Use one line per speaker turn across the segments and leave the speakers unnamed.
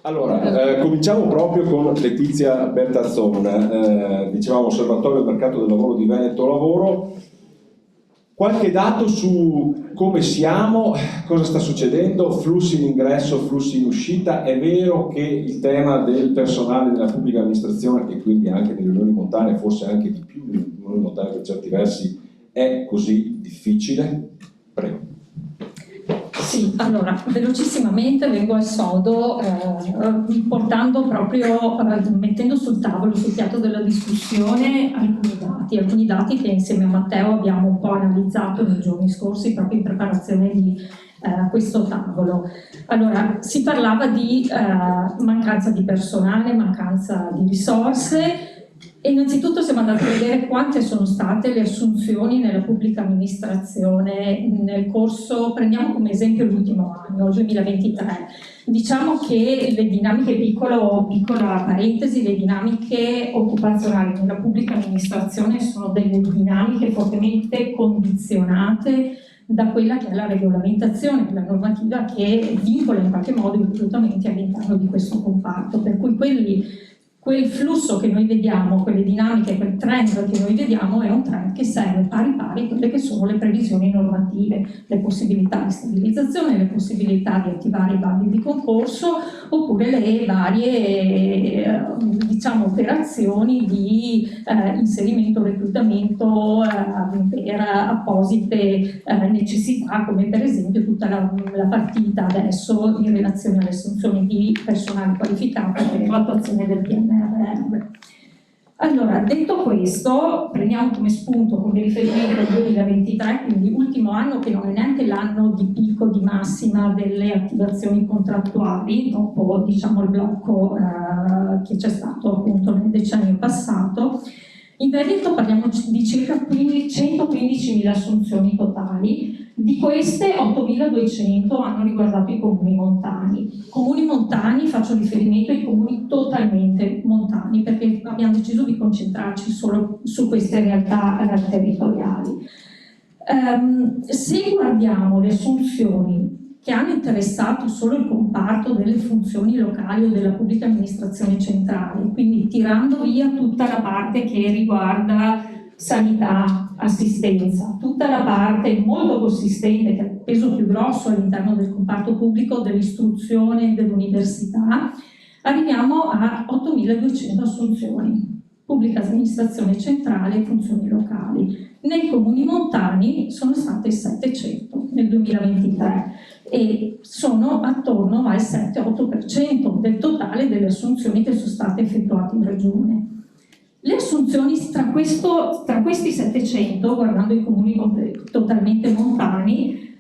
Allora, cominciamo proprio con Letizia Bertazzon, dicevamo Osservatorio del Mercato del Lavoro di Veneto Lavoro. Qualche dato su come siamo, cosa sta succedendo, flussi in ingresso, flussi in uscita. È vero che il tema del personale della pubblica amministrazione, e quindi anche nelle unioni montane, forse anche di più nelle unioni montane per certi versi, è così difficile? Prego.
Sì, allora, velocissimamente vengo al sodo, portando proprio, mettendo sul tavolo, sul piatto della discussione, alcuni dati che insieme a Matteo abbiamo un po' analizzato nei giorni scorsi proprio in preparazione di questo tavolo. Allora, si parlava di mancanza di personale, mancanza di risorse. E innanzitutto siamo andati a vedere quante sono state le assunzioni nella pubblica amministrazione nel corso, prendiamo come esempio l'ultimo anno, il 2023. Diciamo che le dinamiche, piccola parentesi, le dinamiche occupazionali nella pubblica amministrazione sono delle dinamiche fortemente condizionate da quella che è la regolamentazione, la normativa che vincola in qualche modo i reclutamenti all'interno di questo comparto, per cui quel flusso che noi vediamo, quelle dinamiche, quel trend che noi vediamo è un trend che serve pari pari a quelle che sono le previsioni normative, le possibilità di stabilizzazione, le possibilità di attivare i bandi di concorso oppure le varie diciamo, operazioni di inserimento, reclutamento per apposite necessità, come per esempio tutta la partita adesso in relazione alle assunzioni di personale qualificato per l'attuazione del PNRR. Allora, detto questo, prendiamo come spunto, come riferimento il 2023, quindi ultimo anno che non è neanche l'anno di picco, di massima delle attivazioni contrattuali, dopo diciamo il blocco che c'è stato appunto nel decennio passato. In Veneto parliamo di circa 115.000 assunzioni totali, di queste 8.200 hanno riguardato i comuni montani. Comuni montani, faccio riferimento ai comuni totalmente montani, perché abbiamo deciso di concentrarci solo su queste realtà territoriali. Se guardiamo le assunzioni che hanno interessato solo il comparto delle funzioni locali o della pubblica amministrazione centrale, quindi tirando via tutta la parte che riguarda sanità, assistenza, tutta la parte molto consistente, che ha il peso più grosso all'interno del comparto pubblico dell'istruzione e dell'università, arriviamo a 8.200 assunzioni, pubblica amministrazione centrale e funzioni locali. Nei comuni montani sono state 700 nel 2023 e sono attorno al 7-8% del totale delle assunzioni che sono state effettuate in regione. Le assunzioni tra questi 700, guardando i comuni totalmente montani,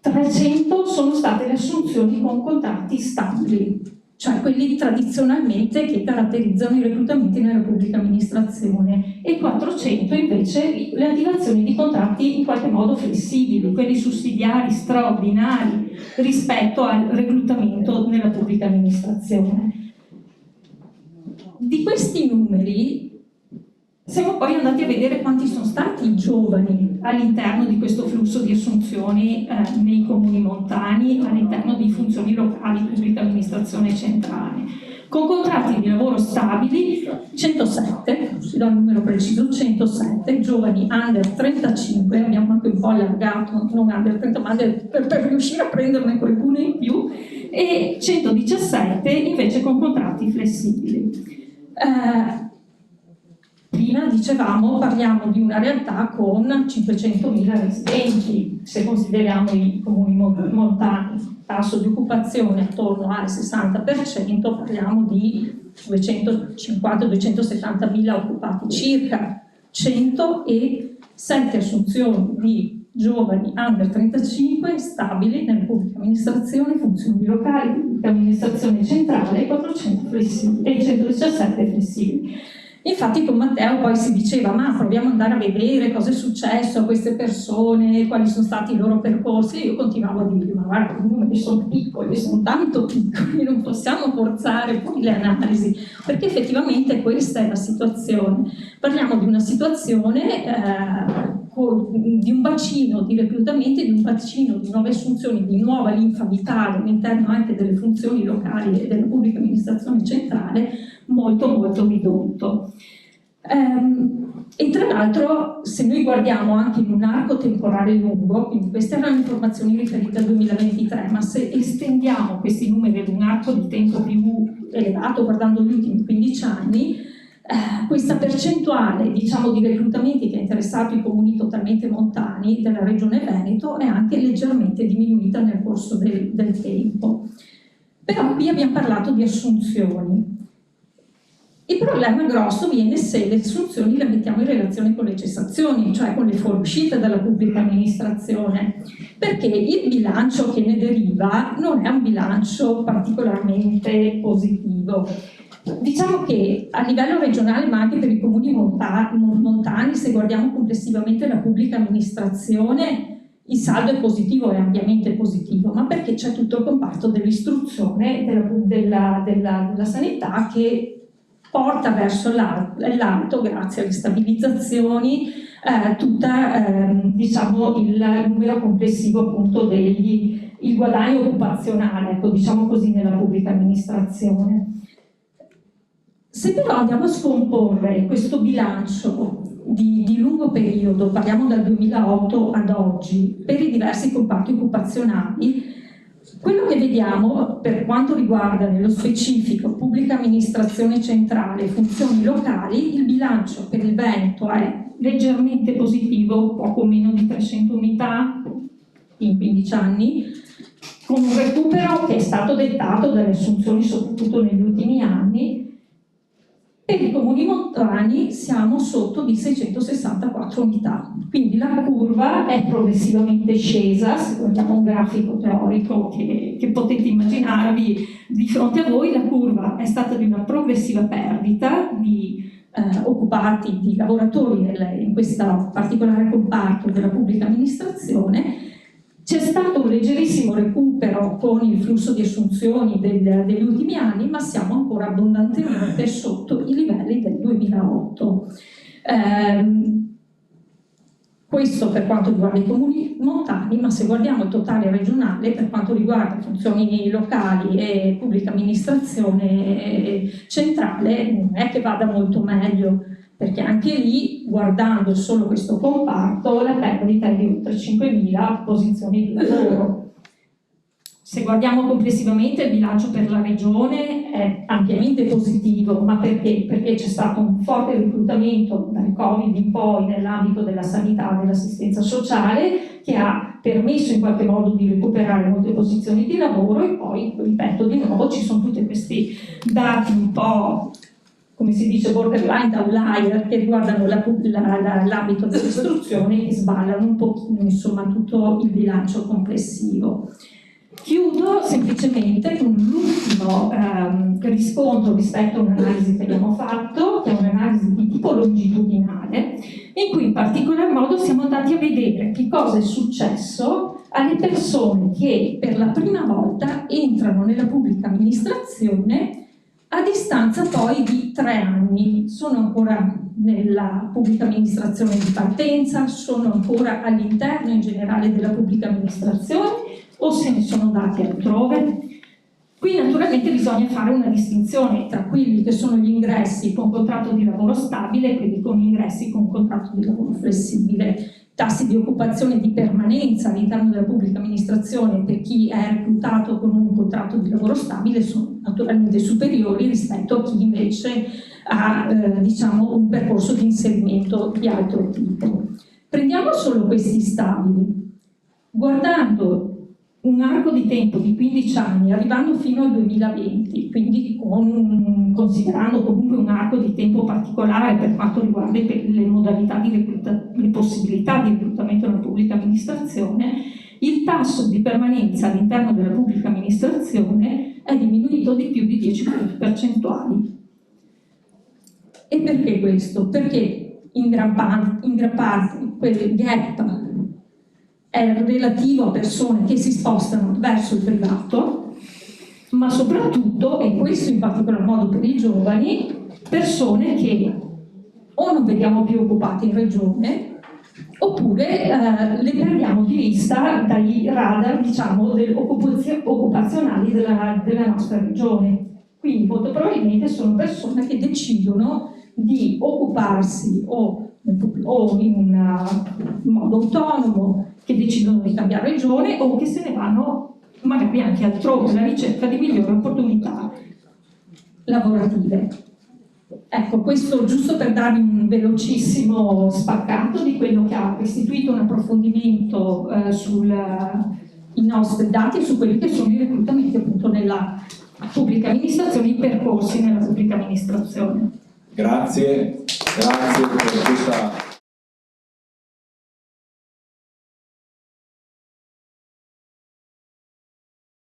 300 sono state le assunzioni con contratti stabili, cioè quelli tradizionalmente che caratterizzano i reclutamenti nella pubblica amministrazione, e 400 invece le attivazioni di contratti in qualche modo flessibili, quelli sussidiari, straordinari rispetto al reclutamento nella pubblica amministrazione. Di questi numeri siamo poi andati a vedere quanti sono stati i giovani all'interno di questo flusso di assunzioni nei comuni montani, all'interno di funzioni locali, pubblica amministrazione centrale. Con contratti di lavoro stabili, 107, si dà il numero preciso, 107 giovani under 35, abbiamo anche un po' allargato, non under 30, ma per riuscire a prenderne qualcuno in più, e 117 invece con contratti flessibili. Prima dicevamo, parliamo di una realtà con 500.000 residenti, se consideriamo i comuni montani, tasso di occupazione attorno al 60%, parliamo di 250.000-270.000 occupati circa, 107 assunzioni di giovani under 35 stabili nella pubblica amministrazione, funzioni locali, pubblica amministrazione centrale e 400 flessibili, e 117 flessibili. Infatti con Matteo poi si diceva, ma proviamo ad andare a vedere cosa è successo a queste persone, quali sono stati i loro percorsi, e io continuavo a dire, ma guarda, i numeri sono piccoli, sono tanto piccoli, non possiamo forzare poi le analisi, perché effettivamente questa è la situazione. Parliamo di una situazione di un bacino di reclutamenti, di un bacino di nuove assunzioni, di nuova linfa vitale all'interno anche delle funzioni locali e della pubblica amministrazione centrale molto molto ridotto. E tra l'altro, se noi guardiamo anche in un arco temporale lungo, quindi queste erano informazioni riferite al 2023, ma se estendiamo questi numeri ad un arco di tempo più elevato, guardando gli ultimi 15 anni, questa percentuale, diciamo, di reclutamenti che ha interessato i comuni totalmente montani della regione Veneto è anche leggermente diminuita nel corso del tempo. Però qui abbiamo parlato di assunzioni. Il problema grosso viene se le assunzioni le mettiamo in relazione con le cessazioni, cioè con le fuoriuscite dalla pubblica amministrazione, perché il bilancio che ne deriva non è un bilancio particolarmente positivo. Diciamo che a livello regionale, ma anche per i comuni montani, se guardiamo complessivamente la pubblica amministrazione, il saldo è positivo, è ampiamente positivo, ma perché c'è tutto il comparto dell'istruzione e della sanità che porta verso l'alto, grazie alle stabilizzazioni, diciamo, il numero complessivo appunto il guadagno occupazionale, ecco, diciamo così, nella pubblica amministrazione. Se però andiamo a scomporre questo bilancio di lungo periodo, parliamo dal 2008 ad oggi, per i diversi comparti occupazionali, quello che vediamo per quanto riguarda nello specifico pubblica amministrazione centrale e funzioni locali, il bilancio per il Veneto è leggermente positivo, poco meno di 300 unità in 15 anni, con un recupero che è stato dettato dalle assunzioni soprattutto negli ultimi anni. Per i comuni montani siamo sotto di 664 unità, quindi la curva è progressivamente scesa. Se guardiamo un grafico teorico che potete immaginarvi di fronte a voi, la curva è stata di una progressiva perdita di occupati, di lavoratori in questo particolare comparto della pubblica amministrazione. C'è stato un leggerissimo recupero con il flusso di assunzioni degli ultimi anni, ma siamo ancora abbondantemente sotto i livelli del 2008. Questo per quanto riguarda i comuni montani, ma se guardiamo il totale regionale per quanto riguarda funzioni locali e pubblica amministrazione centrale, non è che vada molto meglio, perché anche lì, guardando solo questo comparto, la perdita è di oltre 5.000 posizioni di lavoro. Se guardiamo complessivamente il bilancio per la regione è ampiamente positivo, ma perché? Perché c'è stato un forte reclutamento dal Covid in poi nell'ambito della sanità e dell'assistenza sociale, che ha permesso in qualche modo di recuperare molte posizioni di lavoro, e poi, ripeto di nuovo, ci sono tutti questi dati un po', come si dice, borderline outlier, che riguardano l'ambito dell'istruzione, che sballano un pochino, insomma, tutto il bilancio complessivo. Chiudo semplicemente con l'ultimo riscontro rispetto a un'analisi che abbiamo fatto, che è un'analisi di tipo longitudinale, in cui in particolar modo siamo andati a vedere che cosa è successo alle persone che per la prima volta entrano nella pubblica amministrazione a distanza poi di 3 anni. Sono ancora nella pubblica amministrazione di partenza, sono ancora all'interno in generale della pubblica amministrazione o se ne sono dati altrove. Qui naturalmente bisogna fare una distinzione tra quelli che sono gli ingressi con contratto di lavoro stabile e quelli con ingressi con contratto di lavoro flessibile. Tassi di occupazione di permanenza all'interno della pubblica amministrazione per chi è reclutato con un contratto di lavoro stabile sono naturalmente superiori rispetto a chi invece ha diciamo, un percorso di inserimento di altro tipo. Prendiamo solo questi stabili, guardando un arco di tempo di 15 anni, arrivando fino al 2020, quindi considerando comunque un arco di tempo particolare per quanto riguarda le modalità le possibilità di reclutamento nella pubblica amministrazione, il tasso di permanenza all'interno della pubblica amministrazione è diminuito di più di 10 punti percentuali. E perché questo? Perché in gran parte quel gap è relativo a persone che si spostano verso il privato, ma soprattutto, e questo in particolar modo per i giovani, persone che o non vediamo più occupati in regione, oppure le perdiamo di vista dai radar, diciamo, occupazionali della nostra regione. Quindi molto probabilmente sono persone che decidono di occuparsi o in un modo autonomo, che decidono di cambiare regione o che se ne vanno magari anche altrove alla ricerca di migliori opportunità lavorative. Ecco, questo giusto per darvi un velocissimo spaccato di quello che ha istituito un approfondimento sui nostri dati e su quelli che sono i reclutamenti appunto nella pubblica amministrazione, i percorsi nella pubblica amministrazione.
Grazie per questa